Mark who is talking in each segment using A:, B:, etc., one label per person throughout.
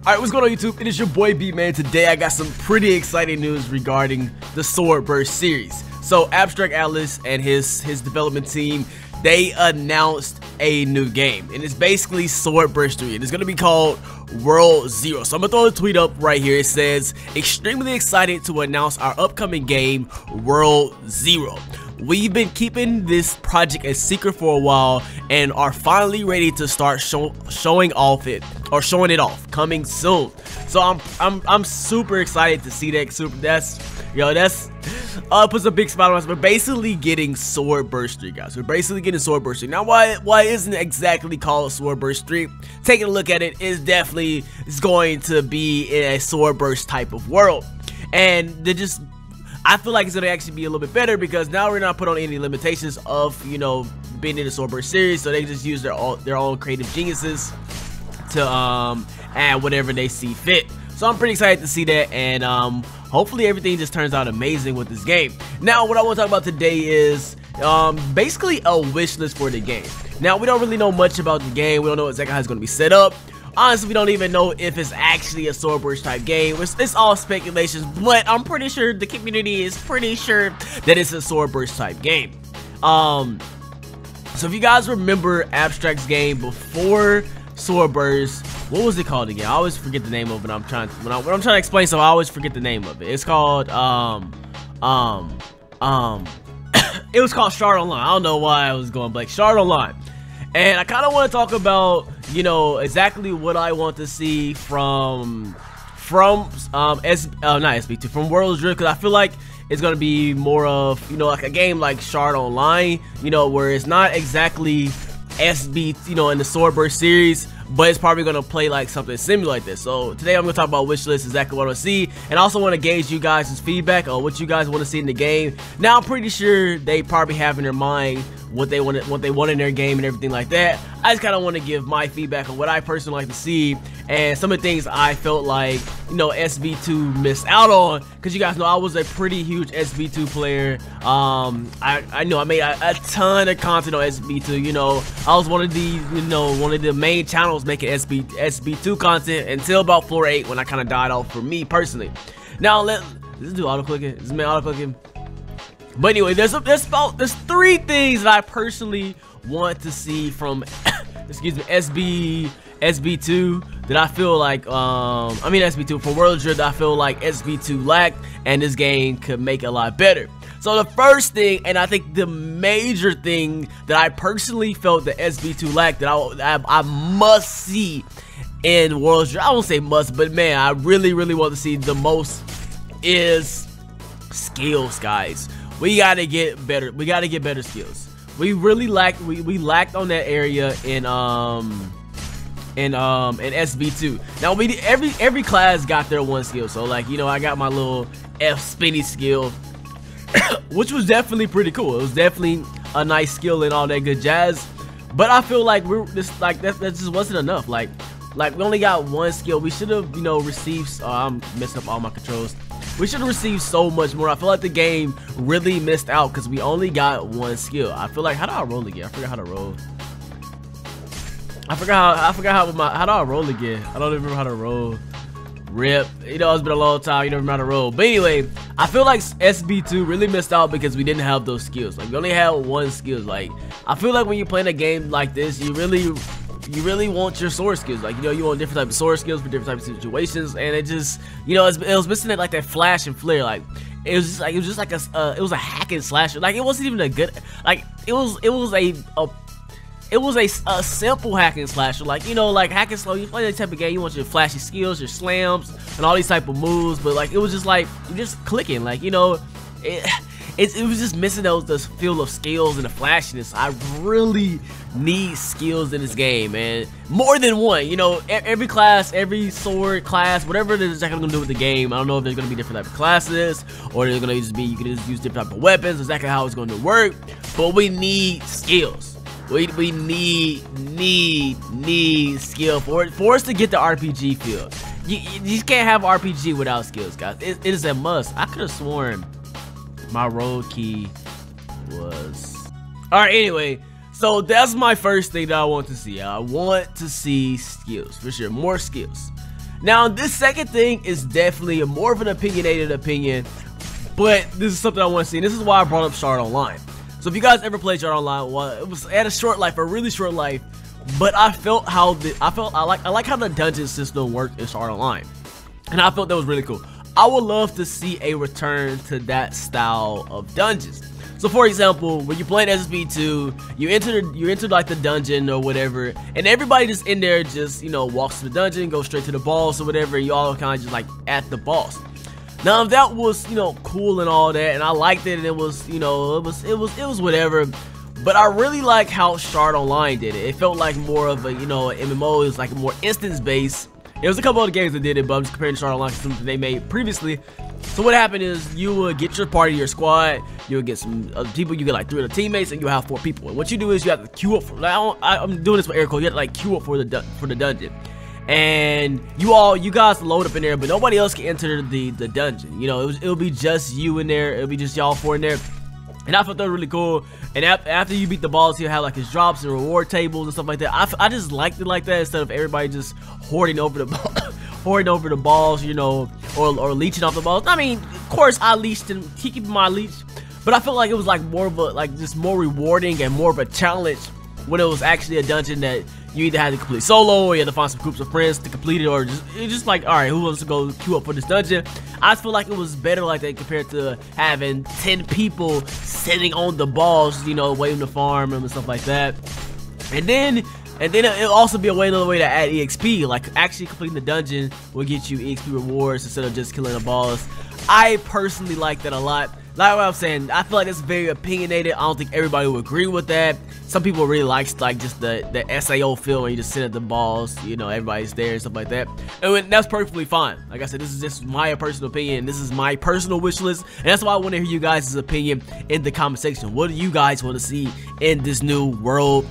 A: Alright, what's going on YouTube? It is your boy iBeMaine. Today I got some pretty exciting news regarding the Sword Burst series. So Abstract Atlas and his development team, they announced a new game, and it's basically Sword Burst 3, and it's going to be called World Zero. So I'm going to throw a tweet up right here. It says, extremely excited to announce our upcoming game, World Zero. We've been keeping this project a secret for a while and are finally ready to start showing it off coming soon. So I'm super excited to see that. That's puts a big smile on us. We're basically getting Sword Burst 3, guys. We're basically getting Sword Burst 3. Now, why isn't it exactly called Sword Burst 3? Taking a look at it, is definitely going to be in a Sword Burst type of world, and I feel like it's gonna actually be a little bit better because now we're not put on any limitations of, being in the Sword Burst series, so they just use their own creative geniuses to add whatever they see fit. So I'm pretty excited to see that, and hopefully everything just turns out amazing with this game. Now, what I want to talk about today is basically a wish list for the game. Now, we don't really know much about the game. We don't know exactly how it's going to be set up. Honestly, we don't even know if it's actually a Sword Burst type game. It's all speculations, but I'm pretty sure the community is pretty sure that it's a Sword Burst type game. So if you guys remember Abstract's game before Sword Burst, what was it called again? I always forget the name of it. When I'm trying to explain, so I always forget the name of it. It's called it was called Shard Online. I don't know why I was going blank. Shard Online. And I kind of want to talk about, exactly what I want to see from World Zero, because I feel like it's going to be more of, like a game like Shard Online, where it's not exactly SB, in the Sword Burst series, but it's probably going to play like something similar like this. So today I'm going to talk about Wishlist, exactly what I want to see, and I also want to gauge you guys' feedback on what you guys want to see in the game. Now, I'm pretty sure they probably have in their mind what they want in their game and everything like that. I just kind of want to give my feedback on what I personally like to see and some of the things I felt like, SB2 missed out on, because you guys know I was a pretty huge SB2 player. I know I made a ton of content on SB2. I was one of the main channels making SB2 content until about floor 8, when I kind of died off for me personally. Now let's do auto clicking. Is this auto clicking? But anyway, there's 3 things that I personally want to see from excuse me, SB2 that I feel like SB2 for World Zero that I feel like SB2 lacked, and this game could make a lot better. So the first thing, and I think the major thing that I personally felt that SB2 lacked, that I must see in World Zero, I won't say must, but man, I really want to see the most, is skills, guys. We gotta get better. We gotta get better skills. We really lacked. We lacked on that area in SB2. Now every class got their one skill. So like, I got my little F spinny skill, which was definitely pretty cool. It was definitely a nice skill and all that good jazz. But I feel like that just wasn't enough. Like we only got one skill. We should have received. I'm messing up all my controls. We should have received so much more. I feel like the game really missed out because we only got one skill. I feel like, how do I roll again? I forgot how to roll. I forgot how do I roll again? I don't even remember how to roll. Rip. It's been a long time. You don't remember how to roll. But anyway, I feel like SB2 really missed out because we didn't have those skills. Like, we only had one skill. Like, I feel like when you're playing a game like this, you really want your sword skills. Like, you want different type of sword skills for different types of situations, and it just, it was missing it, like that flash and flare. Like, it was just like a hack and slash. Like, it wasn't even a good, like, it was a simple hack and slasher. Like, like hack and slow. You play that type of game, you want your flashy skills, your slams, and all these type of moves. But like, it was just like just clicking. Like, it was just missing the feel of skills and the flashiness. I really need skills in this game, man. More than one. Every class, every sword class, whatever it is they're gonna do with the game. I don't know if there's gonna be different type of classes, or there's gonna just be you can just use different type of weapons. Exactly how it's gonna work. But we need skills. We need skill for us to get the RPG feel. You just can't have RPG without skills, guys. It is a must. I could have sworn my road key was... Alright, anyway, so that's my first thing that I want to see. I want to see skills, for sure, more skills. Now, this second thing is definitely more of an opinionated opinion, but this is something I want to see, and this is why I brought up Shard Online. So if you guys ever played Shard Online, well, it had a short life, a really short life, but I like how the dungeon system worked in Shard Online, and I felt that was really cool. I would love to see a return to that style of dungeons. So for example, when you play SB2, you enter like the dungeon or whatever, and everybody just in there just, you know, walks to the dungeon, goes straight to the boss or whatever, and you all kind of just like at the boss. Now that was, you know, cool and all that, and I liked it, and it was, you know, it was whatever. But I really like how Shard Online did it. It felt like more of a, you know, an MMO. It was like more instance based. There was a couple other games that did it, but I'm just comparing Shard Online to something they made previously. So what happened is you would get your party, your squad, you would get some other people, you get like 3 other teammates, and you have 4 people. And what you do is you have to queue up for, like, I'm doing this with air code, you have to like queue up for the dungeon. And you guys load up in there, but nobody else can enter the dungeon. You know, it'll be just you in there, it'll be just y'all 4 in there. And I thought that was really cool. And after you beat the boss, he'll have like his drops and reward tables and stuff like that. I just liked it like that, instead of everybody just hoarding over the balls, you know, or leeching off the balls. I mean, of course I leached and keeping my leech, but I felt like it was like more of a, like, just more rewarding and more of a challenge when it was actually a dungeon that you either had to complete solo, or you had to find some groups of friends to complete it, or just like, all right, who wants to go queue up for this dungeon? I just feel like it was better like that compared to having 10 people sitting on the balls, you know, waiting to farm them and stuff like that. And then it'll also be another way to add EXP, like actually completing the dungeon will get you EXP rewards instead of just killing the boss. I personally like that a lot. Like what I'm saying, I feel like it's very opinionated. I don't think everybody would agree with that. Some people really like just the SAO feel when you just sit at the balls, you know, everybody's there and stuff like that. And that's perfectly fine. Like I said, this is just my personal opinion. This is my personal wish list, and that's why I want to hear you guys' opinion in the comment section. What do you guys want to see in this new world?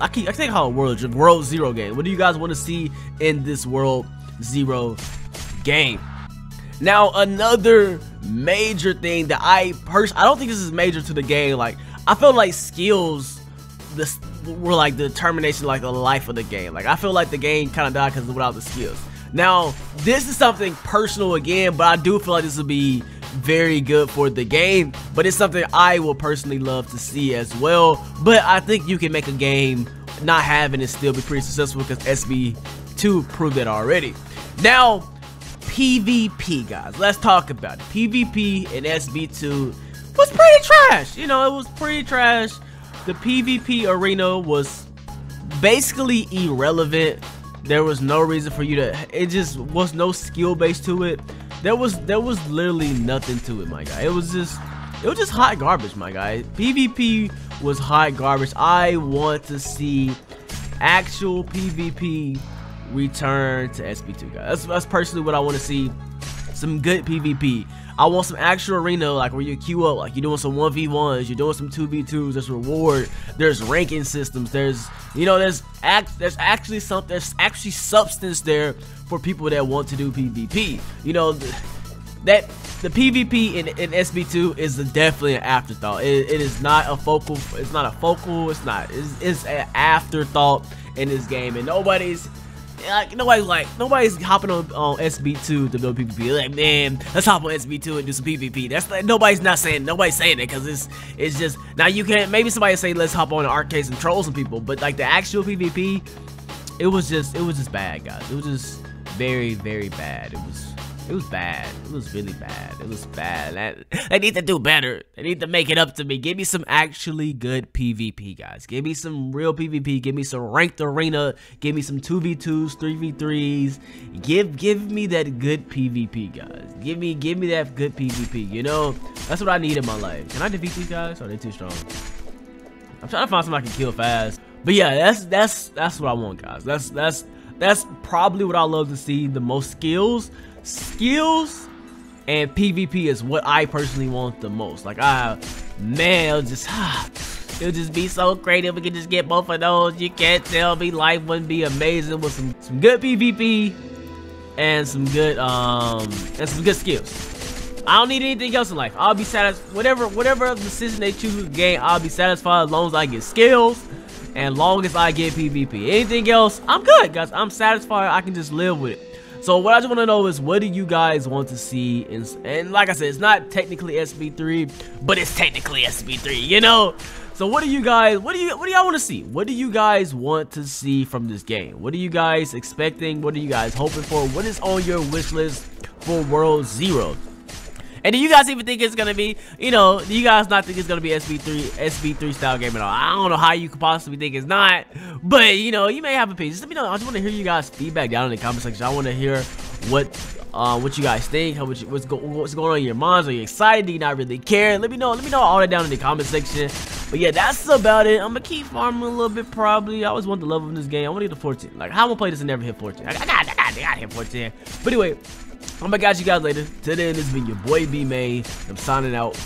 A: I can't call it World Zero game. What do you guys want to see in this World Zero game? Now, another major thing that I don't think this is major to the game. Like, I feel like skills were like the determination, like the life of the game. Like, I feel like the game kind of died because without the skills. Now, this is something personal again, but I do feel like this will be very good for the game. But it's something I will personally love to see as well. But I think you can make a game not having it still be pretty successful, because SB2 proved it already. Now, PvP, guys, let's talk about it. PvP in SB2 was pretty trash. You know, it was pretty trash. The PvP arena was basically irrelevant. There was no reason for you to, it just was no skill base to it. There was literally nothing to it, my guy. It was just hot garbage, my guy. PvP was hot garbage. I want to see actual PvP return to SB2, guys. That's personally what I want to see. Some good PvP. I want some actual arena, like where you queue up, like you're doing some 1v1s, you're doing some 2v2s. There's reward, there's ranking systems, there's, you know, there's actually substance there for people that want to do PvP. You know, that the PvP in SB2 is definitely an afterthought. It is not a focal. It's not a focal. It's an afterthought in this game, and nobody's hopping on SB2 to do PvP. Like, man, let's hop on SB2 and do some PvP. That's like, nobody's saying it, because it's just, now you can't, maybe somebody say let's hop on arcades and troll some people, but like the actual PvP, it was just bad, guys. It was just very, very bad. It was bad. It was really bad. It was bad. They need to do better. They need to make it up to me. Give me some actually good PvP, guys. Give me some real PvP. Give me some ranked arena. Give me some 2v2s, 3v3s. Give me that good PvP, guys. Give me that good PvP. You know, that's what I need in my life. Can I defeat these guys? Or are they too strong? I'm trying to find somebody I can kill fast. But yeah, that's what I want, guys. That's probably what I love to see the most. Skills and PvP is what I personally want the most. Like, man, it'll just be so great if we could just get both of those. You can't tell me life wouldn't be amazing with some good PvP and some good skills. I don't need anything else in life. I'll be satisfied. Whatever decision they choose with the game, I'll be satisfied as long as I get skills and long as I get PvP. Anything else, I'm good, guys. I'm satisfied. I can just live with it. So what I just want to know is, what do you guys want to see? And like I said, it's not technically SB3, but it's technically SB3, you know? So what do y'all want to see? What do you guys want to see from this game? What are you guys expecting? What are you guys hoping for? What is on your wish list for World 0? And do you guys even think it's gonna be, you know, do you guys not think it's gonna be SB3 style game at all? I don't know how you could possibly think it's not, but you know, you may have a opinion. Just let me know. I just want to hear you guys' feedback down in the comment section. I want to hear what you guys think, what's going on in your minds. Are you excited? Do you not really care? Let me know all that down in the comment section. But yeah, that's about it. I'm gonna keep farming a little bit probably. I always want the level in this game. I want to get to 14. Like, how am I gonna play this and never hit 14? I got hit 14. But anyway, I'm gonna catch you guys later. Till then, this has been your boy iBeMaine. I'm signing out.